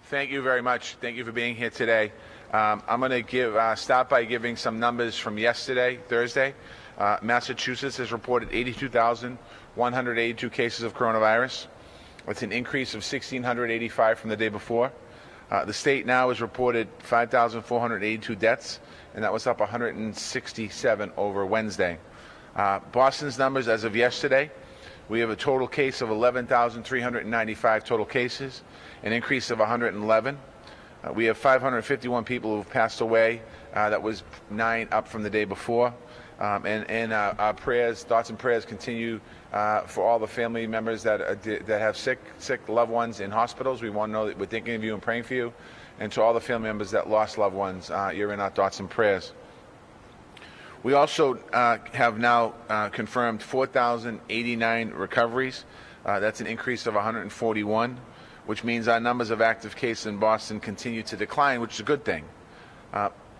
Thank you very much. Thank you for being here today. I'm going to start by giving some numbers from yesterday, Thursday. Massachusetts has reported 82,182 cases of coronavirus. That's an increase of 1,685 from the day before. The state now has reported 5,482 deaths, and that was up 167 over Wednesday. Boston's numbers as of yesterday, we have a total case of 11,395 total cases, an increase of 111. We have 551 people who have passed away. That was 9 up from the day before. And our prayers, thoughts and prayers continue for all the family members that have sick loved ones in hospitals. We want to know that we're thinking of you and praying for you. And to all the family members that lost loved ones, you're in our thoughts and prayers. We also have now confirmed 4,089 recoveries. That's an increase of 141, which means our numbers of active cases in Boston continue to decline, which is a good thing.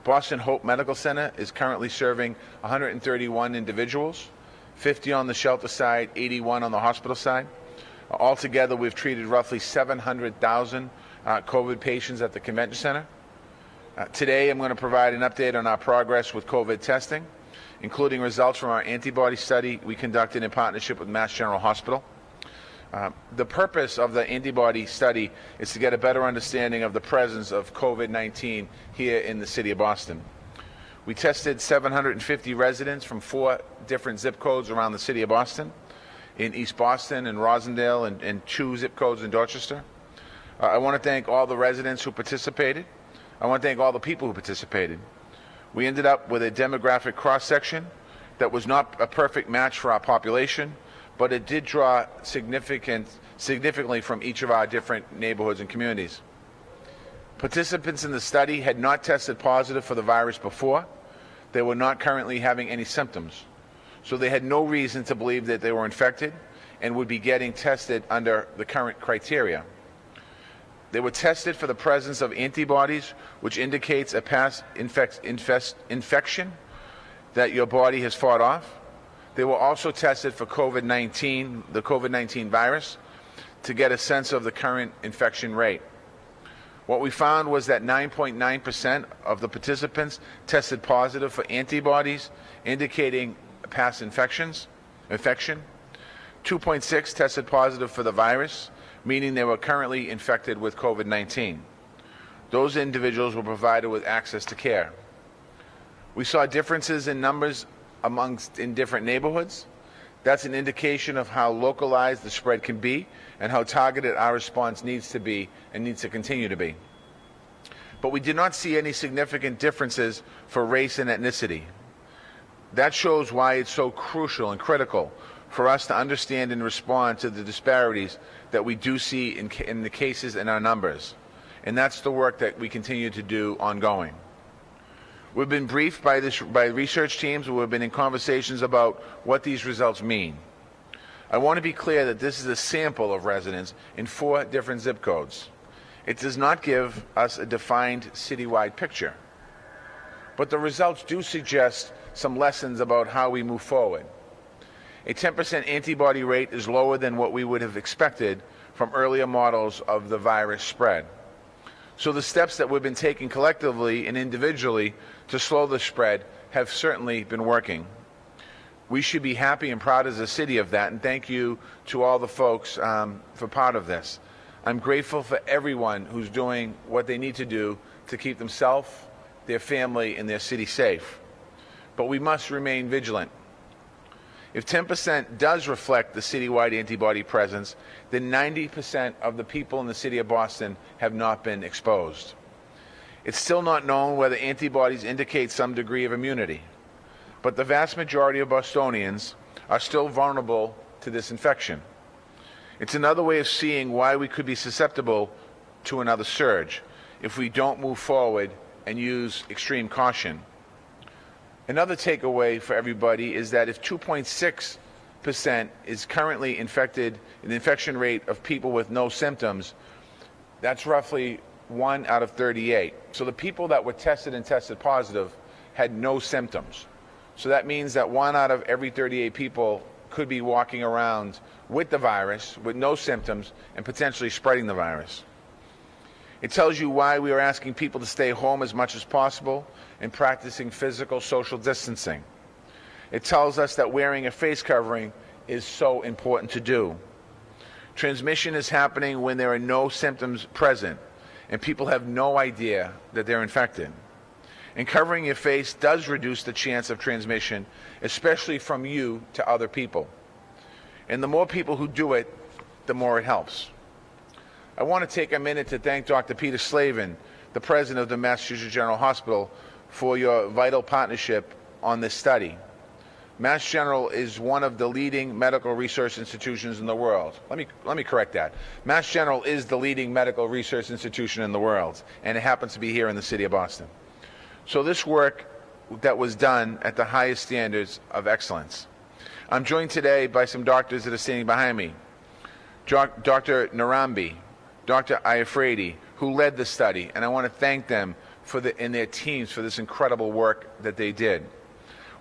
Boston Hope Medical Center is currently serving 131 individuals, 50 on the shelter side, 81 on the hospital side. Altogether, we've treated roughly 700,000 COVID patients at the convention center. Today, I'm going to provide an update on our progress with COVID testing, including results from our antibody study we conducted in partnership with Mass General Hospital. The purpose of the antibody study is to get a better understanding of the presence of COVID-19 here in the city of Boston. We tested 750 residents from 4 different zip codes around the city of Boston, in East Boston and Rosendale, and 2 zip codes in Dorchester. I want to thank all the residents who participated. I want to thank all the people who participated. We ended up with a demographic cross-section that was not a perfect match for our population, but it did draw significantly from each of our different neighborhoods and communities. Participants in the study had not tested positive for the virus before. They were not currently having any symptoms, so they had no reason to believe that they were infected and would be getting tested under the current criteria. They were tested for the presence of antibodies, which indicates a past infection that your body has fought off. They were also tested for COVID-19, the COVID-19 virus, to get a sense of the current infection rate. What we found was that 9.9% of the participants tested positive for antibodies, indicating past infection. 2.6 tested positive for the virus, meaning they were currently infected with COVID-19. Those individuals were provided with access to care. We saw differences in numbers in different neighborhoods. That's an indication of how localized the spread can be and how targeted our response needs to be and needs to continue to be. But we did not see any significant differences for race and ethnicity. That shows why it's so crucial and critical for us to understand and respond to the disparities that we do see in the cases and our numbers. And that's the work that we continue to do ongoing. We've been briefed by research teams who have been in conversations about what these results mean. I want to be clear that this is a sample of residents in 4 different zip codes. It does not give us a defined citywide picture. But the results do suggest some lessons about how we move forward. A 10% antibody rate is lower than what we would have expected from earlier models of the virus spread. So the steps that we've been taking collectively and individually to slow the spread have certainly been working. We should be happy and proud as a city of that, and thank you to all the folks for part of this. I'm grateful for everyone who's doing what they need to do to keep themselves, their family, and their city safe. But we must remain vigilant. If 10% does reflect the citywide antibody presence, then 90% of the people in the city of Boston have not been exposed. It's still not known whether antibodies indicate some degree of immunity, but the vast majority of Bostonians are still vulnerable to this infection. It's another way of seeing why we could be susceptible to another surge if we don't move forward and use extreme caution. Another takeaway for everybody is that if 2.6% is currently infected, an infection rate of people with no symptoms, that's roughly 1 out of 38. So the people that were tested and tested positive had no symptoms. So that means that 1 out of every 38 people could be walking around with the virus, with no symptoms, and potentially spreading the virus. It tells you why we are asking people to stay home as much as possible and practicing physical social distancing. It tells us that wearing a face covering is so important to do. Transmission is happening when there are no symptoms present and people have no idea that they're infected. And covering your face does reduce the chance of transmission, especially from you to other people. And the more people who do it, the more it helps. I want to take a minute to thank Dr. Peter Slavin, the president of the Massachusetts General Hospital, for your vital partnership on this study. Mass General is one of the leading medical research institutions in the world. Let me correct that. Mass General is the leading medical research institution in the world, and it happens to be here in the city of Boston. So this work that was done at the highest standards of excellence. I'm joined today by some doctors that are standing behind me. Dr. Narambi, Dr. Iafredi, who led the study, and I want to thank them and their teams for this incredible work that they did.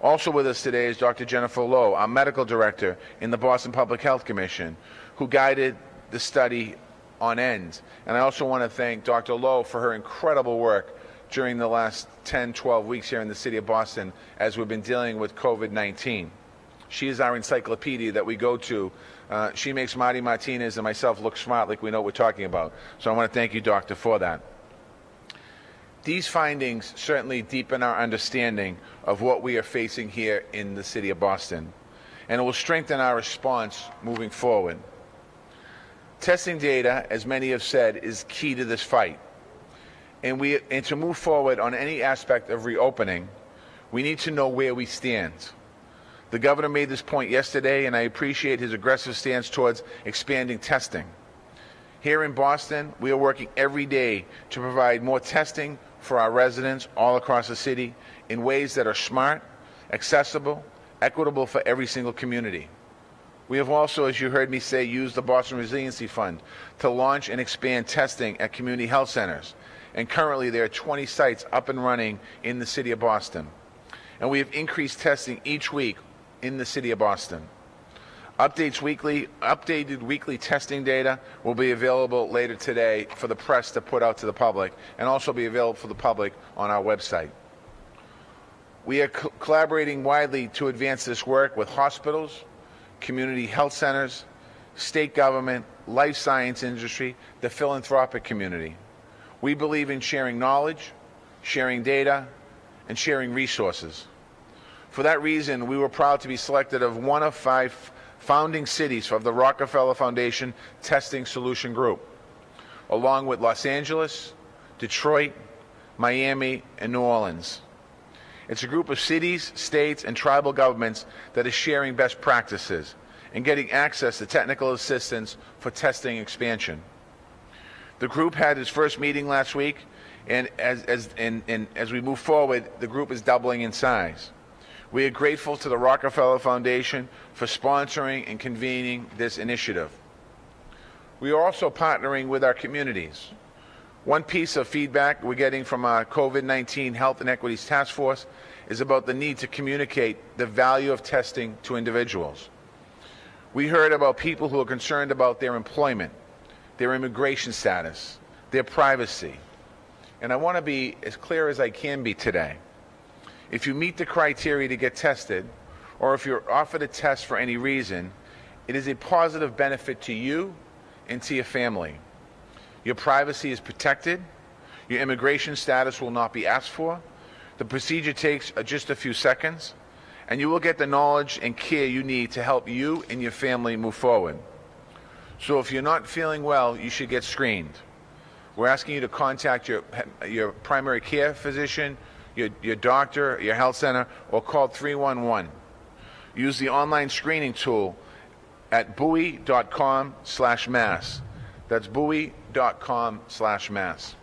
Also with us today is Dr. Jennifer Lowe, our medical director in the Boston Public Health Commission, who guided the study on end. And I also want to thank Dr. Lowe for her incredible work during the last 10, 12 weeks here in the city of Boston as we've been dealing with COVID-19. She is our encyclopedia that we go to. She makes Marty, Martinez, and myself look smart like we know what we're talking about. So I want to thank you, Doctor, for that. These findings certainly deepen our understanding of what we are facing here in the city of Boston, and it will strengthen our response moving forward. Testing data, as many have said, is key to this fight. And to move forward on any aspect of reopening, we need to know where we stand. The governor made this point yesterday, and I appreciate his aggressive stance towards expanding testing. Here in Boston, we are working every day to provide more testing for our residents all across the city in ways that are smart, accessible, equitable for every single community. We have also, as you heard me say, used the Boston Resiliency Fund to launch and expand testing at community health centers. And currently there are 20 sites up and running in the city of Boston. And we have increased testing each week in the city of Boston. Updated weekly testing data will be available later today for the press to put out to the public, and also be available for the public on our website. We are collaborating widely to advance this work with hospitals, community health centers, state government, life science industry, the philanthropic community. We believe in sharing knowledge, sharing data, and sharing resources. For that reason, we were proud to be selected as one of 5 founding cities of the Rockefeller Foundation Testing Solution Group, along with Los Angeles, Detroit, Miami, and New Orleans. It's a group of cities, states, and tribal governments that is sharing best practices and getting access to technical assistance for testing expansion. The group had its first meeting last week, and as we move forward, the group is doubling in size. We are grateful to the Rockefeller Foundation for sponsoring and convening this initiative. We are also partnering with our communities. One piece of feedback we're getting from our COVID-19 Health and Equities Task Force is about the need to communicate the value of testing to individuals. We heard about people who are concerned about their employment, their immigration status, their privacy. And I want to be as clear as I can be today. If you meet the criteria to get tested, or if you're offered a test for any reason, it is a positive benefit to you and to your family. Your privacy is protected, your immigration status will not be asked for, the procedure takes just a few seconds, and you will get the knowledge and care you need to help you and your family move forward. So if you're not feeling well, you should get screened. We're asking you to contact your primary care physician, your doctor, your health center, or call 311. Use the online screening tool at bowie.com/mass. That's bowie.com/mass.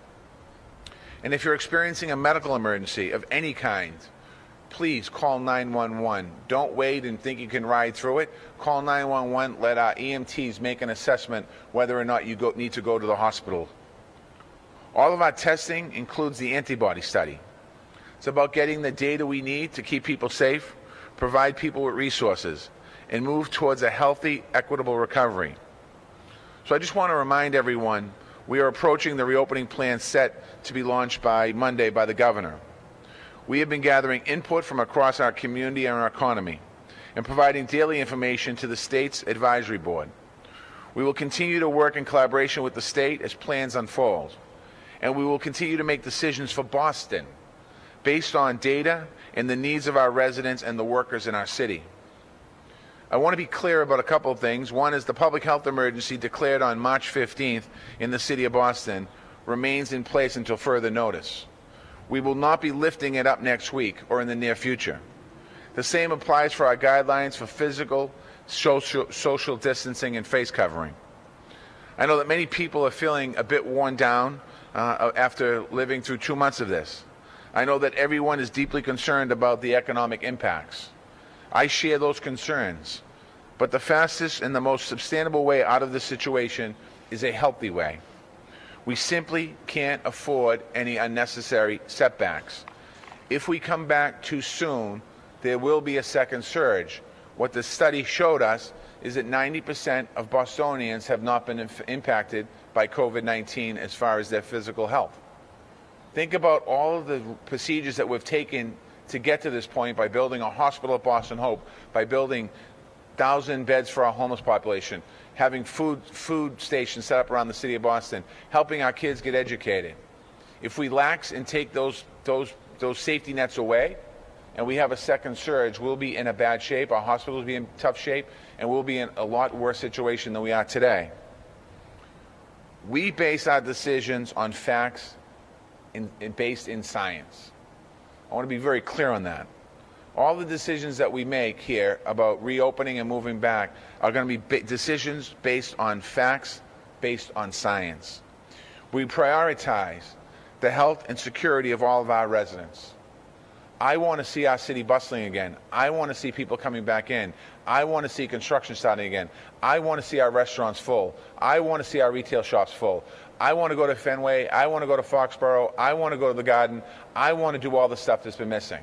And if you're experiencing a medical emergency of any kind, please call 911. Don't wait and think you can ride through it. Call 911. Let our EMTs make an assessment whether or not you need to go to the hospital. All of our testing includes the antibody study. It's about getting the data we need to keep people safe, provide people with resources, and move towards a healthy, equitable recovery. So I just want to remind everyone We are approaching the reopening plan set to be launched by Monday by the governor. We have been gathering input from across our community and our economy and providing daily information to the state's advisory board. We will continue to work in collaboration with the state as plans unfold, and we will continue to make decisions for Boston based on data and the needs of our residents and the workers in our city. I want to be clear about a couple of things. One is the public health emergency declared on March 15th in the city of Boston remains in place until further notice. We will not be lifting it up next week or in the near future. The same applies for our guidelines for physical, social distancing and face covering. I know that many people are feeling a bit worn down after living through 2 months of this. I know that everyone is deeply concerned about the economic impacts. I share those concerns, but the fastest and the most sustainable way out of this situation is a healthy way. We simply can't afford any unnecessary setbacks. If we come back too soon, there will be a second surge. What the study showed us is that 90% of Bostonians have not been impacted by COVID-19 as far as their physical health. Think about all of the procedures that we've taken to get to this point by building a hospital at Boston Hope, by building 1,000 beds for our homeless population, having food stations set up around the city of Boston, helping our kids get educated. If we lax and take those safety nets away, and we have a second surge, we'll be in a bad shape, our hospitals will be in tough shape, and we'll be in a lot worse situation than we are today. We base our decisions on facts and based in science. I want to be very clear on that. All the decisions that we make here about reopening and moving back are going to be decisions based on facts, based on science. We prioritize the health and security of all of our residents. I want to see our city bustling again. I want to see people coming back in. I want to see construction starting again. I want to see our restaurants full. I want to see our retail shops full. I want to go to Fenway. I want to go to Foxborough. I want to go to the Garden. I want to do all the stuff that's been missing.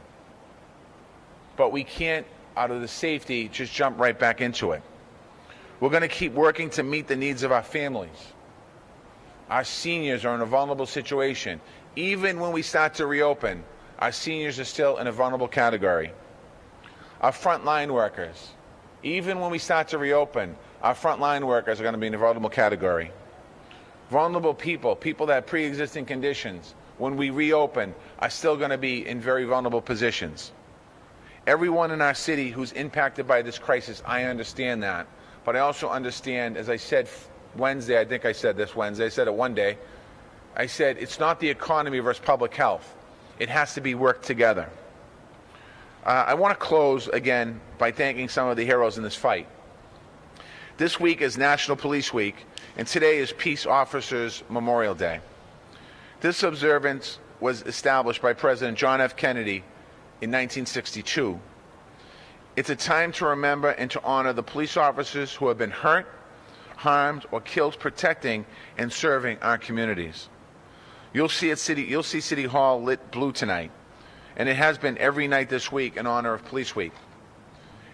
But we can't, out of the safety, just jump right back into it. We're going to keep working to meet the needs of our families. Our seniors are in a vulnerable situation. Even when we start to reopen, our seniors are still in a vulnerable category. Our frontline workers, even when we start to reopen, our frontline workers are going to be in a vulnerable category. Vulnerable people, people that have pre-existing conditions, when we reopen, are still going to be in very vulnerable positions. Everyone in our city who's impacted by this crisis, I understand that. But I also understand, as I said Wednesday, I think I said this Wednesday, I said it one day, I said it's not the economy versus public health. It has to be worked together. I want to close again by thanking some of the heroes in this fight. This week is National Police Week, and today is Peace Officers Memorial Day. This observance was established by President John F. Kennedy in 1962. It's a time to remember and to honor the police officers who have been hurt, harmed, or killed protecting and serving our communities. You'll see City Hall lit blue tonight, and it has been every night this week in honor of Police Week.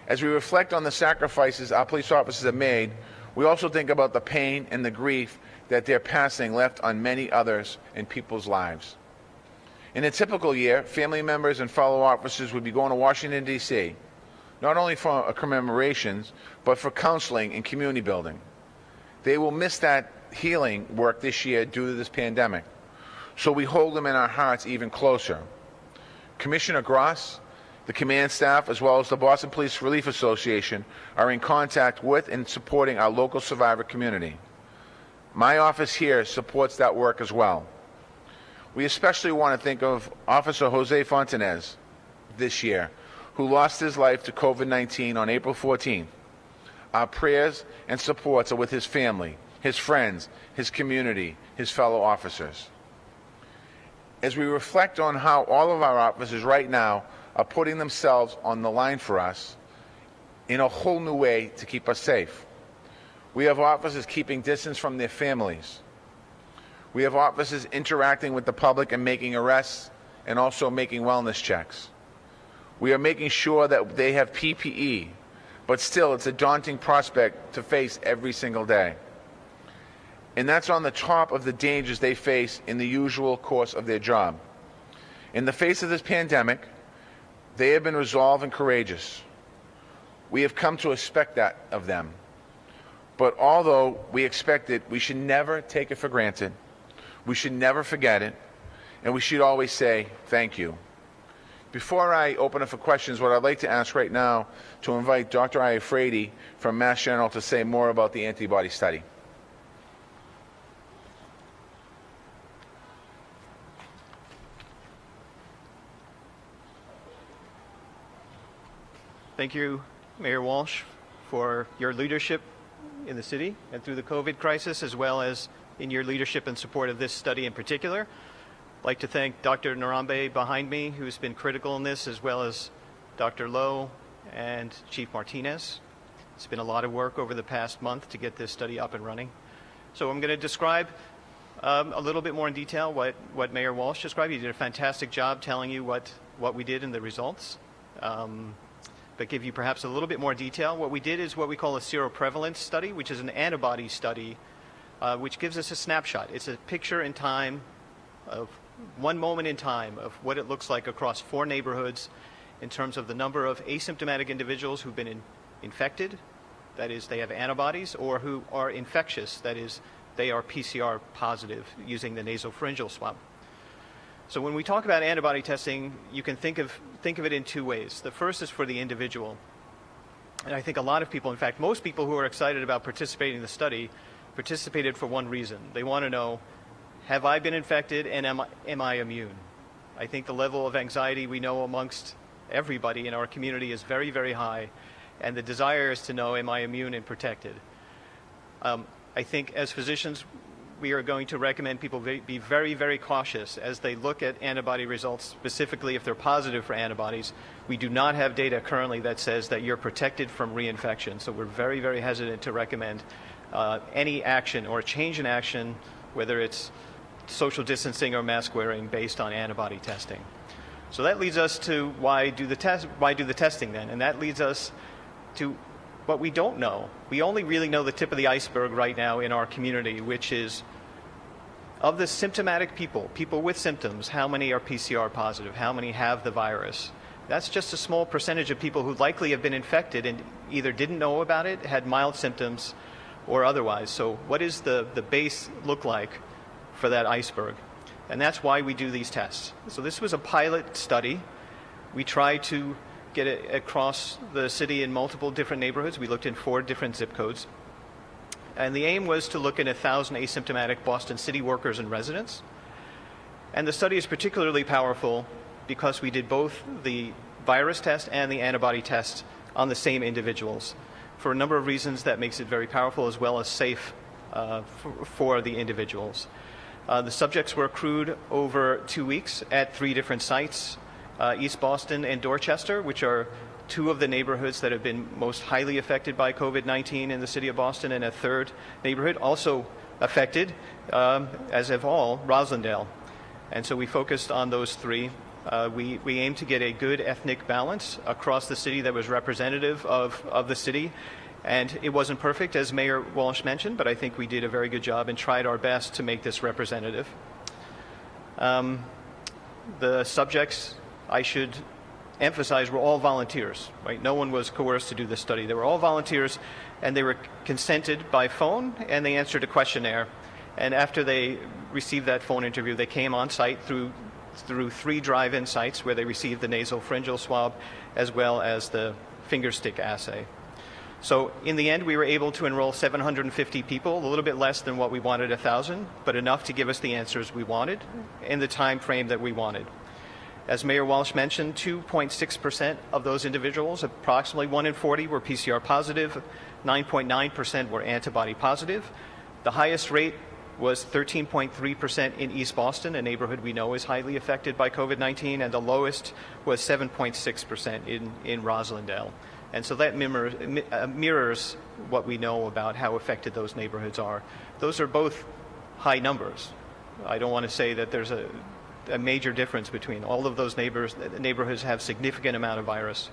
As we reflect on the sacrifices our police officers have made, we also think about the pain and the grief that their passing left on many others in people's lives. In a typical year, family members and fellow officers would be going to Washington, D.C., not only for commemorations, but for counseling and community building. They will miss that healing work this year due to this pandemic, so we hold them in our hearts even closer. Commissioner Gross, the command staff, as well as the Boston Police Relief Association are in contact with and supporting our local survivor community. My office here supports that work as well. We especially want to think of Officer Jose Martinez this year, who lost his life to COVID-19 on April 14th. Our prayers and supports are with his family, his friends, his community, his fellow officers. As we reflect on how all of our officers right now are putting themselves on the line for us in a whole new way to keep us safe. We have officers keeping distance from their families. We have officers interacting with the public and making arrests and also making wellness checks. We are making sure that they have PPE, but still it's a daunting prospect to face every single day. And that's on the top of the dangers they face in the usual course of their job. In the face of this pandemic, they have been resolved and courageous. We have come to expect that of them. But although we expect it, we should never take it for granted. We should never forget it. And we should always say, thank you. Before I open it for questions, what I'd like to ask right now to invite Dr. Iafredi from Mass General to say more about the antibody study. Thank you, Mayor Walsh, for your leadership in the city and through the COVID crisis, as well as in your leadership and support of this study in particular. I'd like to thank Dr. Narambe behind me, who's been critical in this, as well as Dr. Lowe and Chief Martinez. It's been a lot of work over the past month to get this study up and running. So I'm going to describe a little bit more in detail what Mayor Walsh described. He did a fantastic job telling you what we did and the results. But give you perhaps a little bit more detail. What we did is what we call a seroprevalence study, which is an antibody study, which gives us a snapshot. It's a picture in time of one moment in time of what it looks like across 4 neighborhoods in terms of the number of asymptomatic individuals who've been infected, that is, they have antibodies, or who are infectious, that is, they are PCR positive using the nasopharyngeal swab. So when we talk about antibody testing, you can think of it in 2 ways. The first is for the individual. And I think a lot of people, in fact, most people who are excited about participating in the study participated for one reason. They want to know, have I been infected and am I immune? I think the level of anxiety we know amongst everybody in our community is very, very high. And the desire is to know, am I immune and protected? I think as physicians, we are going to recommend people be very, very cautious as they look at antibody results, specifically if they're positive for antibodies. We do not have data currently that says that you're protected from reinfection. So we're very, very hesitant to recommend any action or change in action, whether it's social distancing or mask wearing, based on antibody testing. So that leads us to why do the testing then? And that leads us to what we don't know. We only really know the tip of the iceberg right now in our community, which is of the symptomatic people with symptoms, how many are PCR positive? How many have the virus? That's just a small percentage of people who likely have been infected and either didn't know about it, had mild symptoms, or otherwise. So what does the base look like for that iceberg? And that's why we do these tests. So this was a pilot study. We tried to get it across the city in multiple different neighborhoods. We looked in 4 different zip codes. And the aim was to look at 1,000 asymptomatic Boston city workers and residents. And the study is particularly powerful because we did both the virus test and the antibody test on the same individuals. For a number of reasons, that makes it very powerful as well as safe for the individuals. The subjects were accrued over 2 weeks at 3 different sites, East Boston and Dorchester, which are 2 of the neighborhoods that have been most highly affected by COVID-19 in the city of Boston, and a 3rd neighborhood also affected, as have all, Roslindale. And so we focused on those 3. We aimed to get a good ethnic balance across the city that was representative of the city. And it wasn't perfect, as Mayor Walsh mentioned, but I think we did a very good job and tried our best to make this representative. The subjects, I should emphasize, were all volunteers, right? No one was coerced to do this study. They were all volunteers, and they were consented by phone, and they answered a questionnaire. And after they received that phone interview, they came on site through 3 drive-in sites where they received the nasopharyngeal swab as well as the finger stick assay. So in the end, we were able to enroll 750 people, a little bit less than what we wanted, 1,000, but enough to give us the answers we wanted in the time frame that we wanted. As Mayor Walsh mentioned, 2.6% of those individuals, approximately 1 in 40, were PCR positive, 9.9% were antibody positive. The highest rate was 13.3% in East Boston, a neighborhood we know is highly affected by COVID-19, and the lowest was 7.6% in Roslindale. And so that mirrors what we know about how affected those neighborhoods are. Those are both high numbers. I don't want to say that there's a major difference between all of those neighborhoods have significant amount of virus.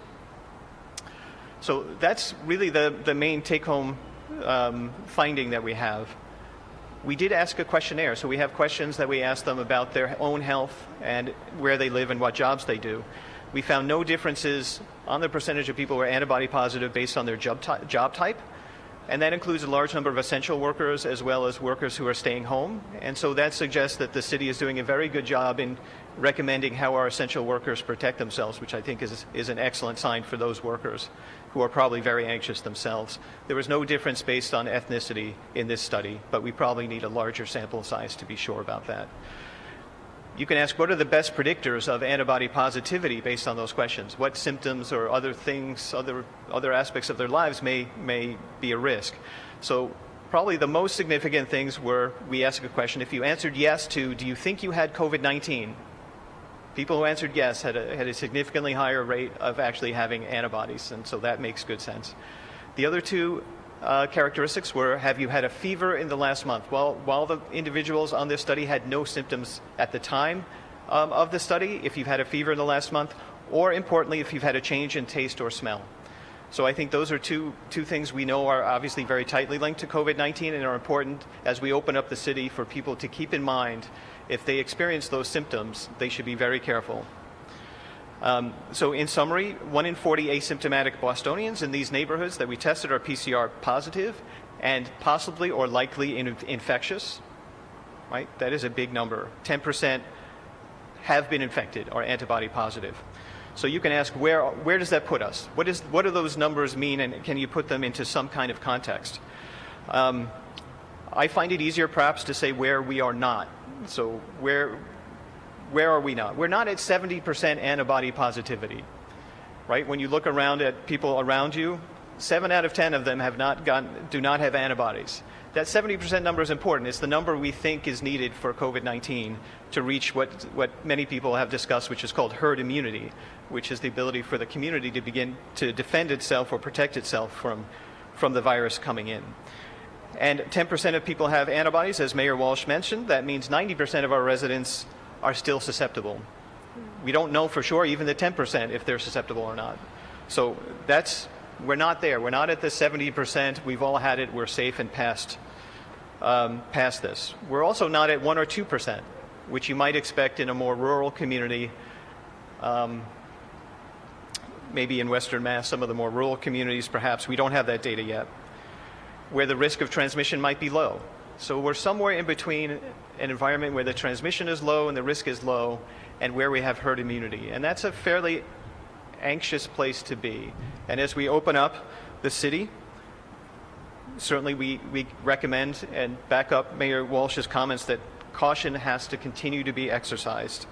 So that's really the main take-home finding that we have. We did ask a questionnaire, so we have questions that we ask them about their own health and where they live and what jobs they do. We found no differences on the percentage of people who are antibody positive based on their job type, and that includes a large number of essential workers as well as workers who are staying home. And so that suggests that the city is doing a very good job in recommending how our essential workers protect themselves, which I think is an excellent sign for those workers who are probably very anxious themselves. There was no difference based on ethnicity in this study, but we probably need a larger sample size to be sure about that. You can ask, what are the best predictors of antibody positivity based on those questions? What symptoms or other things, other aspects of their lives may be a risk? So probably the most significant things were, we asked a question, if you answered yes to, do you think you had COVID-19? People who answered yes had a significantly higher rate of actually having antibodies, and so that makes good sense. The other two characteristics were, have you had a fever in the last month? Well, while the individuals on this study had no symptoms at the time of the study, if you've had a fever in the last month, or importantly, if you've had a change in taste or smell. So I think those are two things we know are obviously very tightly linked to COVID-19 and are important as we open up the city for people to keep in mind if they experience those symptoms, they should be very careful. So in summary, 1 in 40 asymptomatic Bostonians in these neighborhoods that we tested are PCR positive and possibly or likely infectious, right? That is a big number. 10% have been infected or antibody positive. So you can ask, where does that put us? What do those numbers mean, and can you put them into some kind of context? I find it easier perhaps to say where we are not. So where are we not? We're not at 70% antibody positivity, right? When you look around at people around you, 7 out of 10 of them do not have antibodies. That 70% number is important. It's the number we think is needed for COVID-19 to reach what many people have discussed, which is called herd immunity, which is the ability for the community to begin to defend itself or protect itself from the virus coming in. And 10% of people have antibodies, as Mayor Walsh mentioned. That means 90% of our residents are still susceptible. We don't know for sure, even the 10%, if they're susceptible or not. So we're not there. We're not at the 70%. We've all had it. We're safe and past this. We're also not at 1 or 2%, which you might expect in a more rural community, maybe in Western Mass, some of the more rural communities perhaps. We don't have that data yet, where the risk of transmission might be low. So we're somewhere in between an environment where the transmission is low and the risk is low, and where we have herd immunity. And that's a fairly anxious place to be. And as we open up the city, certainly we recommend and back up Mayor Walsh's comments that caution has to continue to be exercised.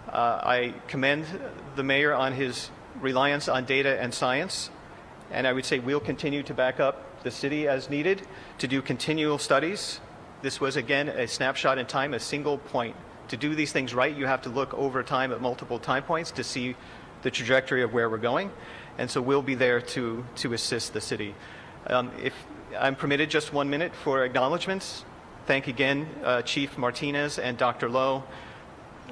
I commend the mayor on his reliance on data and science, and I would say we'll continue to back up the city as needed to do continual studies. This was, again, a snapshot in time, a single point. To do these things right, you have to look over time at multiple time points to see the trajectory of where we're going. And so we'll be there to assist the city. If I'm permitted just 1 minute for acknowledgments. Thank again Chief Martinez and Dr. Lowe,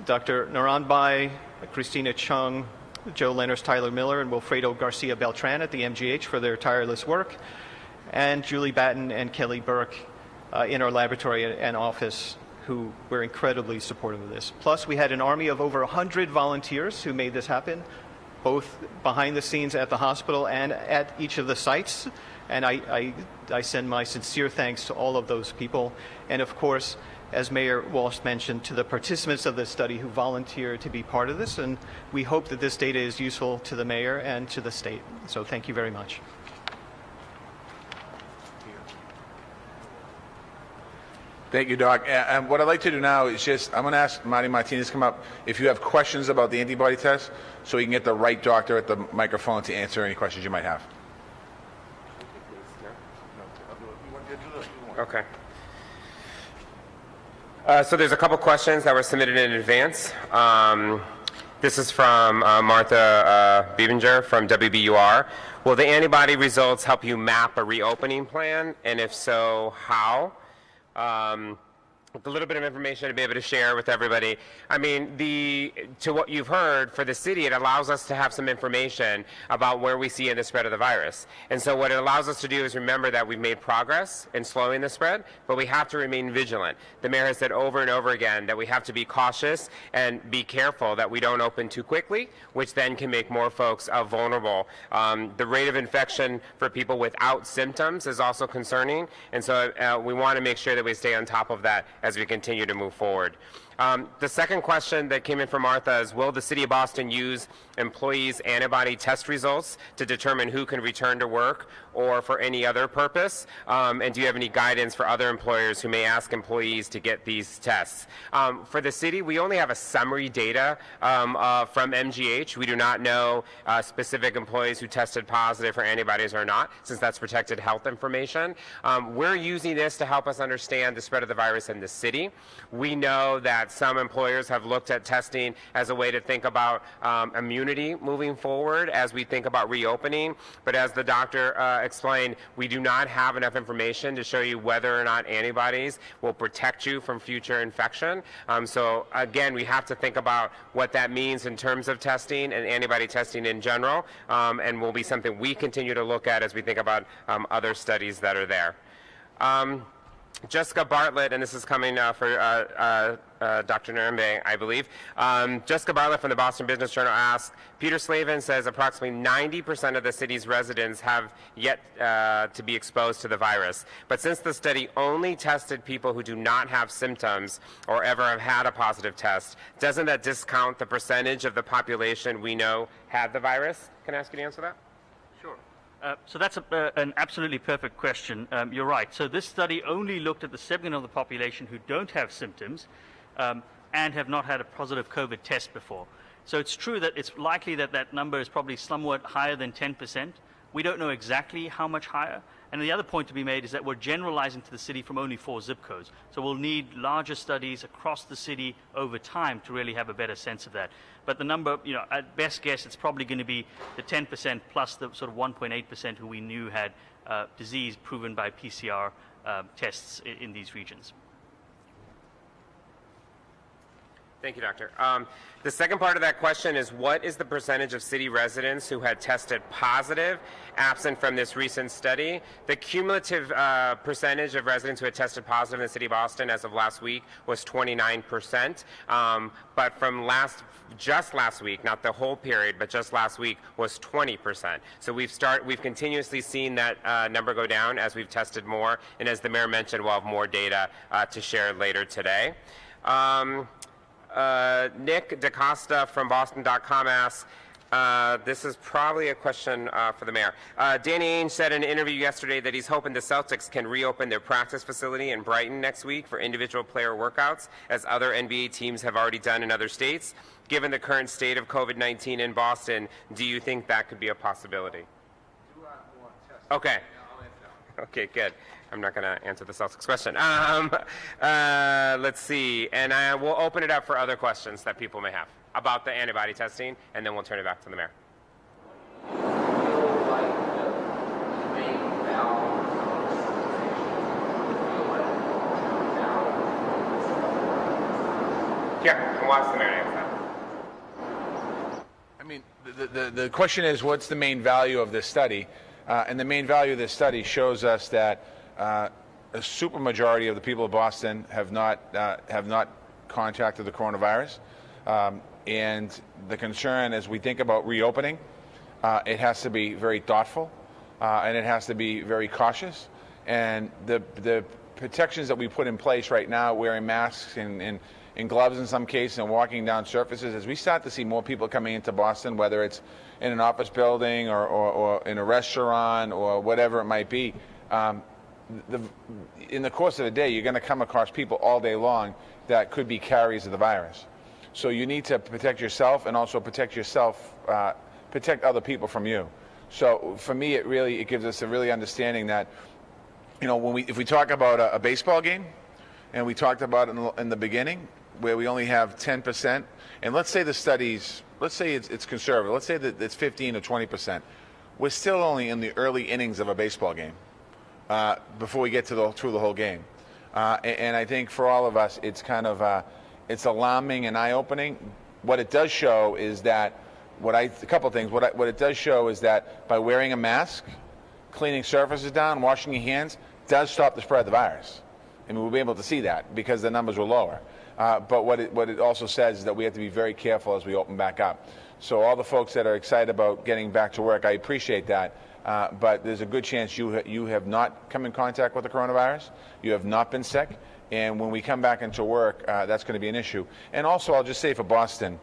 Dr. Naranbai, Christina Chung, Joe Lenners, Tyler Miller, and Wilfredo Garcia Beltran at the MGH for their tireless work, and Julie Batten and Kelly Burke in our laboratory and office, who were incredibly supportive of this. Plus, we had an army of over 100 volunteers who made this happen, both behind the scenes at the hospital and at each of the sites. And I send my sincere thanks to all of those people. And of course, as Mayor Walsh mentioned, to the participants of this study who volunteered to be part of this. And we hope that this data is useful to the mayor and to the state. So thank you very much. Thank you, Doc. And what I'd like to do now is I'm going to ask Marty Martinez to come up if you have questions about the antibody test, so we can get the right doctor at the microphone to answer any questions you might have. Okay. So there's a couple questions that were submitted in advance. This is from Martha Beevinger from WBUR. Will the antibody results help you map a reopening plan? And if so, how? a little bit of information to be able to share with everybody. I mean, to what you've heard, for the city, it allows us to have some information about where we see in the spread of the virus. And so what it allows us to do is remember that we've made progress in slowing the spread, but we have to remain vigilant. The mayor has said over and over again that we have to be cautious and be careful that we don't open too quickly, which then can make more folks vulnerable. The rate of infection for people without symptoms is also concerning, and so we want to make sure that we stay on top of that as we continue to move forward. The second question that came in from Martha is, will the City of Boston use employees' antibody test results to determine who can return to work or for any other purpose? And do you have any guidance for other employers who may ask employees to get these tests? For the city, we only have a summary data from MGH. We do not know specific employees who tested positive for antibodies or not, since that's protected health information. We're using this to help us understand the spread of the virus in the city. We know that some employers have looked at testing as a way to think about immunity moving forward as we think about reopening. But as the doctor explained, we do not have enough information to show you whether or not antibodies will protect you from future infection. So again, we have to think about what that means in terms of testing and antibody testing in general, and will be something we continue to look at as we think about other studies that are there. Jessica Bartlett, and this is coming for Dr. Nuremberg, I believe. Jessica Bartlett from the Boston Business Journal asks, Peter Slavin says approximately 90% of the city's residents have yet to be exposed to the virus. But since the study only tested people who do not have symptoms or ever have had a positive test, doesn't that discount the percentage of the population we know had the virus? Can I ask you to answer that? Sure. So that's an absolutely perfect question. You're right. So this study only looked at the segment of the population who don't have symptoms and have not had a positive COVID test before. So it's true that it's likely that that number is probably somewhat higher than 10%. We don't know exactly how much higher. And the other point to be made is that we're generalizing to the city from only 4 zip codes. So we'll need larger studies across the city over time to really have a better sense of that. But the number, at best guess, it's probably going to be the 10% plus the sort of 1.8% who we knew had disease proven by PCR tests in these regions. Thank you, Doctor. The second part of that question is, what is the percentage of city residents who had tested positive, absent from this recent study? The cumulative percentage of residents who had tested positive in the city of Boston as of last week was 29%. But from just last week, not the whole period, but just last week, was 20%. So we've continuously seen that number go down as we've tested more, and as the mayor mentioned, we'll have more data to share later today. Nick DaCosta from Boston.com asks, this is probably a question for the mayor. Danny Ainge said in an interview yesterday that he's hoping the Celtics can reopen their practice facility in Brighton next week for individual player workouts, as other NBA teams have already done in other states. Given the current state of COVID-19 in Boston, do you think that could be a possibility? Okay. Okay, good. I'm not going to answer the Celtics question. Let's see. And we'll open it up for other questions that people may have about the antibody testing, and then we'll turn it back to the mayor. Yeah, and watch the mayor answer that. I mean, the question is, what's the main value of this study? And the main value of this study shows us that a supermajority of the people of Boston have not contracted the coronavirus. And the concern, as we think about reopening, it has to be very thoughtful, and it has to be very cautious. And the protections that we put in place right now, wearing masks and gloves in some cases, and walking down surfaces, as we start to see more people coming into Boston, whether it's in an office building or in a restaurant or whatever it might be, in the course of the day, you're going to come across people all day long that could be carriers of the virus. So you need to protect yourself, and also protect other people from you. So for me, it gives us a really understanding that, if we talk about a baseball game, and we talked about in the beginning, where we only have 10%, and let's say it's conservative, let's say that it's 15 or 20%, we're still only in the early innings of a baseball game before we get through the whole game. And I think for all of us, it's kind of it's alarming and eye-opening. What it does show is that a couple of things. What it does show is that by wearing a mask, cleaning surfaces down, washing your hands, does stop the spread of the virus. I mean, we'll be able to see that because the numbers were lower. But what it also says is that we have to be very careful as we open back up. So all the folks that are excited about getting back to work, I appreciate that. But there's a good chance you have not come in contact with the coronavirus. You have not been sick. And when we come back into work, that's going to be an issue. And also, I'll just say for Boston,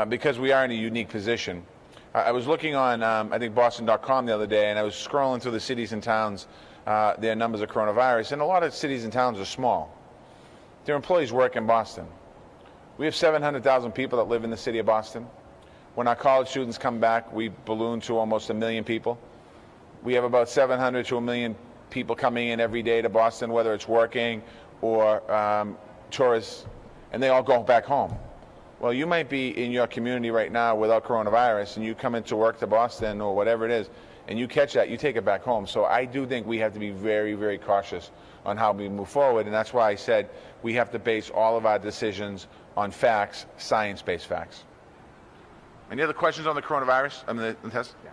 because we are in a unique position, I was looking on, I think, Boston.com the other day, and I was scrolling through the cities and towns, their numbers of coronavirus, and a lot of cities and towns are small. Their employees work in Boston. We have 700,000 people that live in the city of Boston. When our college students come back, we balloon to almost 1 million people. We have about 700 to 1 million people coming in every day to Boston, whether it's working or tourists, and they all go back home. Well, you might be in your community right now without coronavirus, and you come into work to Boston or whatever it is, and you catch that, you take it back home. So I do think we have to be very, very cautious on how we move forward, and that's why I said we have to base all of our decisions on facts, science-based facts. Any other questions on the coronavirus? I mean, the test? Yeah.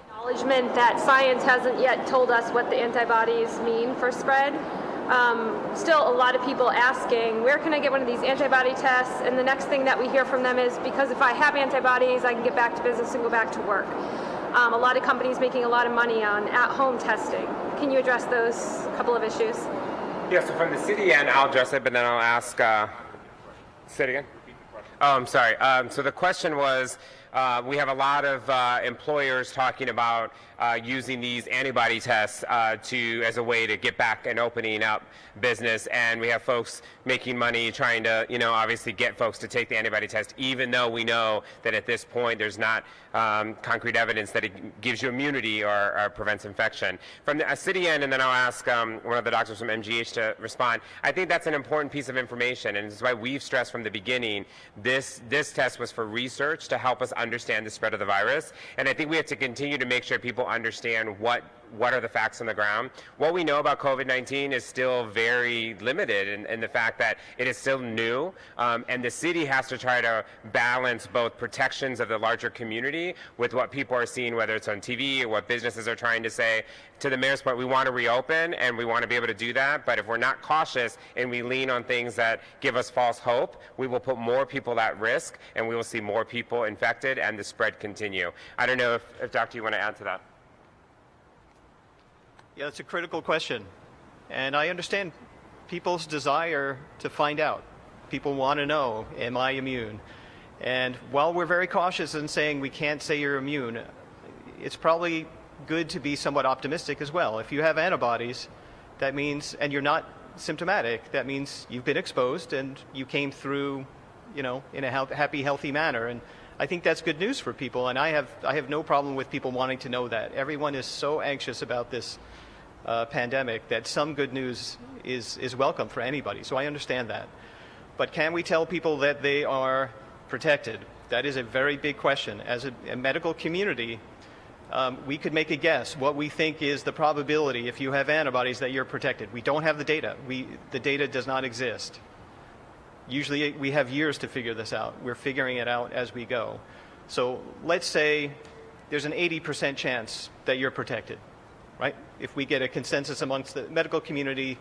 Acknowledgement that science hasn't yet told us what the antibodies mean for spread. Still a lot of people asking, where can I get one of these antibody tests? And the next thing that we hear from them is, because if I have antibodies, I can get back to business and go back to work. A lot of companies making a lot of money on at-home testing. Can you address those couple of issues? Yeah, so from the city end, I'll address it, but then I'll ask, say it again? Oh, I'm sorry. So the question was, we have a lot of employers talking about using these antibody tests as a way to get back and opening up business, and we have folks making money trying to, obviously get folks to take the antibody test, even though we know that at this point there's not concrete evidence that it gives you immunity or prevents infection. From the city end, and then I'll ask one of the doctors from MGH to respond. I think that's an important piece of information, and it's why we've stressed from the beginning this test was for research to help us understand the spread of the virus, and I think we have to continue to make sure people understand what are the facts on the ground. What we know about COVID-19 is still very limited in the fact that it is still new, and the city has to try to balance both protections of the larger community with what people are seeing, whether it's on TV or what businesses are trying to say. To the mayor's point, we want to reopen and we want to be able to do that, but if we're not cautious and we lean on things that give us false hope, we will put more people at risk and we will see more people infected and the spread continue. I don't know if Doctor, you want to add to that? Yeah, that's a critical question. And I understand people's desire to find out. People want to know, am I immune? And while we're very cautious in saying we can't say you're immune, it's probably good to be somewhat optimistic as well. If you have antibodies, that means, and you're not symptomatic, that means you've been exposed and you came through, in a happy, healthy manner. And I think that's good news for people, and I have no problem with people wanting to know that. Everyone is so anxious about this pandemic that some good news is welcome for anybody, so I understand that. But can we tell people that they are protected? That is a very big question. As a medical community, we could make a guess what we think is the probability if you have antibodies that you're protected. We don't have the data. The data does not exist. Usually we have years to figure this out. We're figuring it out as we go. So let's say there's an 80% chance that you're protected, right? If we get a consensus amongst the medical community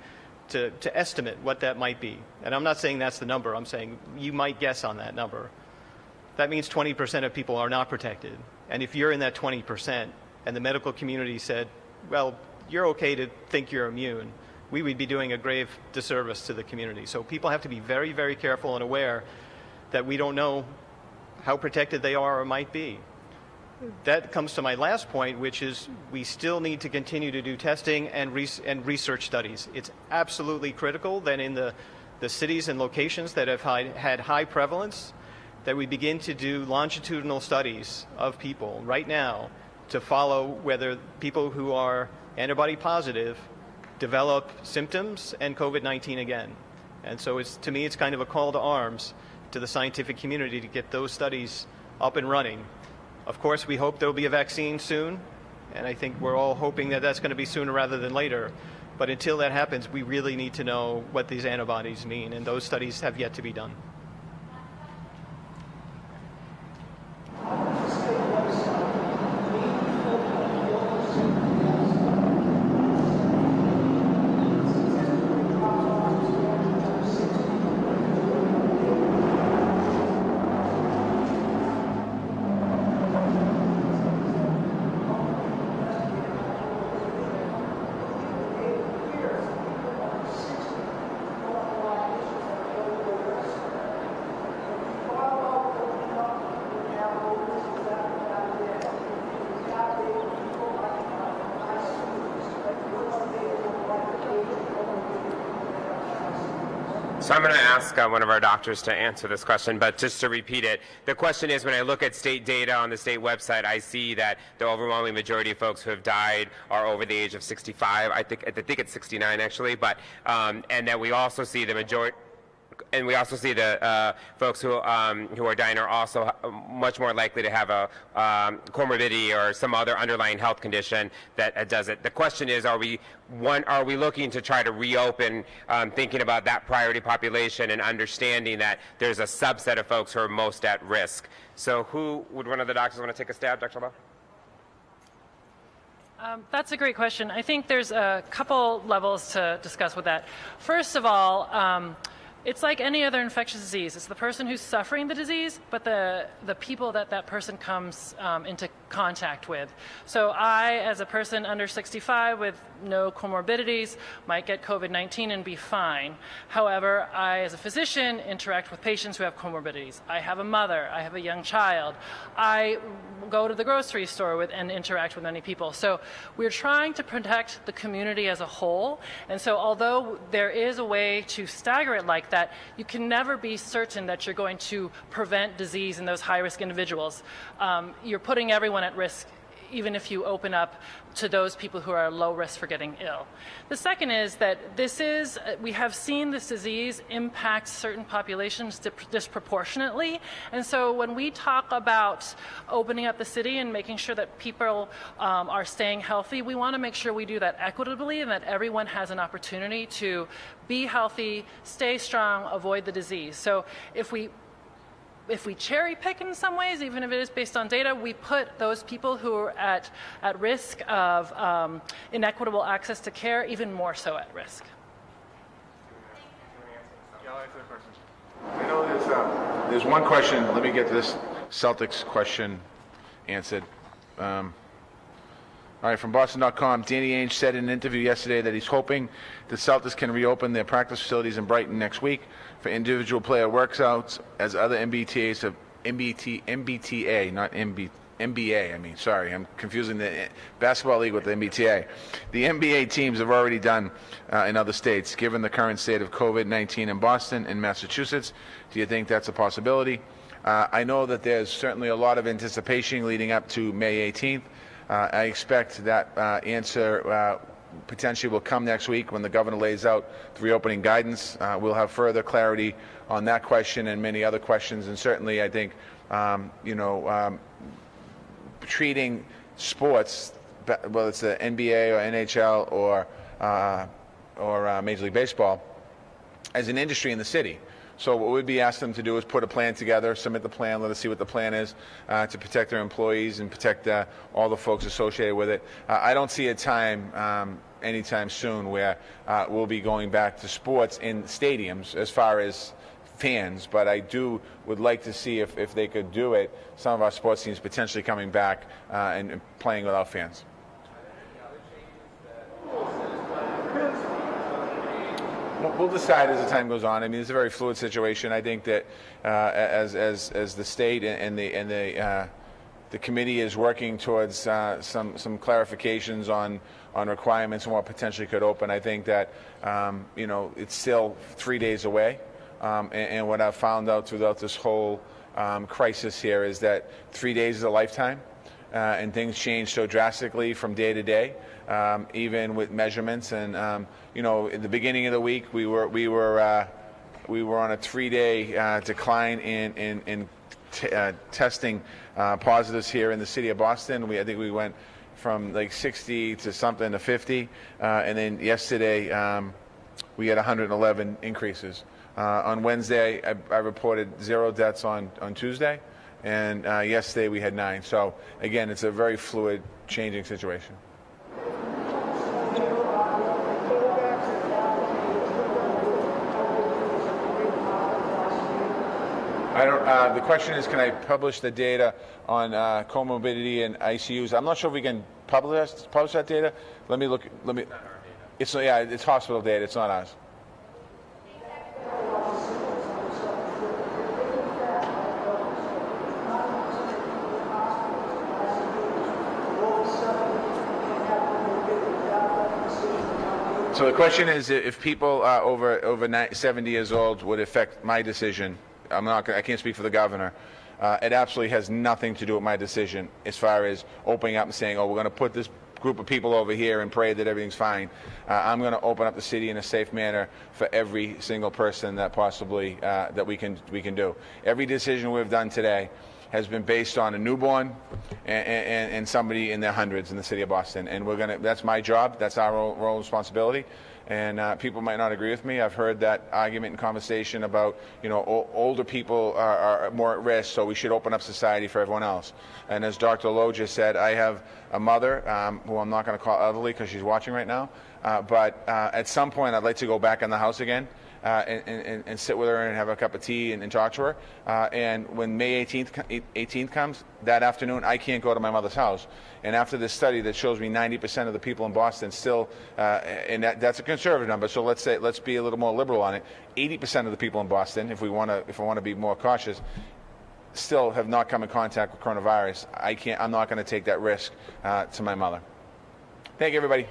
to estimate what that might be. And I'm not saying that's the number. I'm saying you might guess on that number. That means 20% of people are not protected. And if you're in that 20% and the medical community said, well, you're okay to think you're immune, we would be doing a grave disservice to the community. So people have to be very, very careful and aware that we don't know how protected they are or might be. That comes to my last point, which is we still need to continue to do testing and research studies. It's absolutely critical that in the cities and locations that have had high prevalence, that we begin to do longitudinal studies of people right now to follow whether people who are antibody positive develop symptoms and COVID-19 again. And so to me, it's kind of a call to arms to the scientific community to get those studies up and running. Of course, we hope there'll be a vaccine soon, and I think we're all hoping that that's going to be sooner rather than later. But until that happens, we really need to know what these antibodies mean, and those studies have yet to be done. So I'm going to ask one of our doctors to answer this question, but just to repeat it, the question is, when I look at state data on the state website, I see that the overwhelming majority of folks who have died are over the age of 65. I think it's 69 actually, but and that we also see the majority. And we also see the folks who are dying are also much more likely to have a comorbidity or some other underlying health condition that does it. The question is, are we looking to try to reopen, thinking about that priority population and understanding that there's a subset of folks who are most at risk? So who would one of the doctors want to take a stab, Dr. Lowe? That's a great question. I think there's a couple levels to discuss with that. First of all, it's like any other infectious disease. It's the person who's suffering the disease, but the people that person comes into contact with. So I, as a person under 65 with no comorbidities, might get COVID-19 and be fine. However, I, as a physician, interact with patients who have comorbidities. I have a mother. I have a young child. I go to the grocery store and interact with many people. So we're trying to protect the community as a whole. And so although there is a way to stagger it like that, you can never be certain that you're going to prevent disease in those high-risk individuals. You're putting everyone at risk, even if you open up to those people who are low risk for getting ill. The second is that we have seen this disease impact certain populations disproportionately. And so when we talk about opening up the city and making sure that people are staying healthy, we want to make sure we do that equitably and that everyone has an opportunity to be healthy, stay strong, avoid the disease. So if we cherry pick in some ways, even if it is based on data, we put those people who are at risk of inequitable access to care even more so at risk. I know there's one question. Let me get this Celtics question answered. All right, from Boston.com, Danny Ainge said in an interview yesterday that he's hoping the Celtics can reopen their practice facilities in Brighton next week for individual player workouts, as other MBTA, not NBA. I mean, sorry, I'm confusing the basketball league with the MBTA. The NBA teams have already done in other states. Given the current state of COVID-19 in Boston and Massachusetts, do you think that's a possibility? I know that there's certainly a lot of anticipation leading up to May 18th. I expect that answer potentially will come next week when the governor lays out the reopening guidance. We'll have further clarity on that question and many other questions. And certainly, I think, treating sports, whether it's the NBA or NHL or Major League Baseball, as an industry in the city. So what we'd be asking them to do is put a plan together, submit the plan, let us see what the plan is to protect their employees and protect all the folks associated with it. I don't see a time anytime soon where we'll be going back to sports in stadiums as far as fans, but I would like to see if they could do it, some of our sports teams potentially coming back and playing without fans. We'll decide as the time goes on. I mean, it's a very fluid situation. I think that as the state and the committee is working towards some clarifications on requirements and what potentially could open, I think that it's still 3 days away. And what I've found out throughout this whole crisis here is that 3 days is a lifetime, and things change so drastically from day to day. Even with measurements, and in the beginning of the week, we were on a 3-day decline in testing positives here in the city of Boston. I think we went from like 60 to something to 50, and then yesterday we had 111 increases. On Wednesday, I reported 0 deaths on Tuesday, and yesterday we had 9. So again, it's a very fluid, changing situation. The question is, can I publish the data on comorbidity and ICUs? I'm not sure if we can publish that data. Let me look. It's hospital data. It's not ours. So the question is, if people over 70 years old would affect my decision. I can't speak for the governor. It absolutely has nothing to do with my decision as far as opening up and saying, oh, we're going to put this group of people over here and pray that everything's fine. I'm going to open up the city in a safe manner for every single person that possibly that we can do. Every decision we've done today has been based on a newborn and somebody in their hundreds in the city of Boston, and that's my job. That's our role and responsibility. And people might not agree with me. I've heard that argument and conversation about, older people are more at risk, so we should open up society for everyone else. And as Dr. Lowe just said, I have a mother who I'm not going to call elderly because she's watching right now. But at some point, I'd like to go back in the house again and sit with her and have a cup of tea and talk to her. And when May 18th comes, that afternoon, I can't go to my mother's house. And after this study that shows me 90% of the people in Boston still, and that's a conservative number, so let's be a little more liberal on it. 80% of the people in Boston, if we want to be more cautious, still have not come in contact with coronavirus. I'm not going to take that risk to my mother. Thank you, everybody.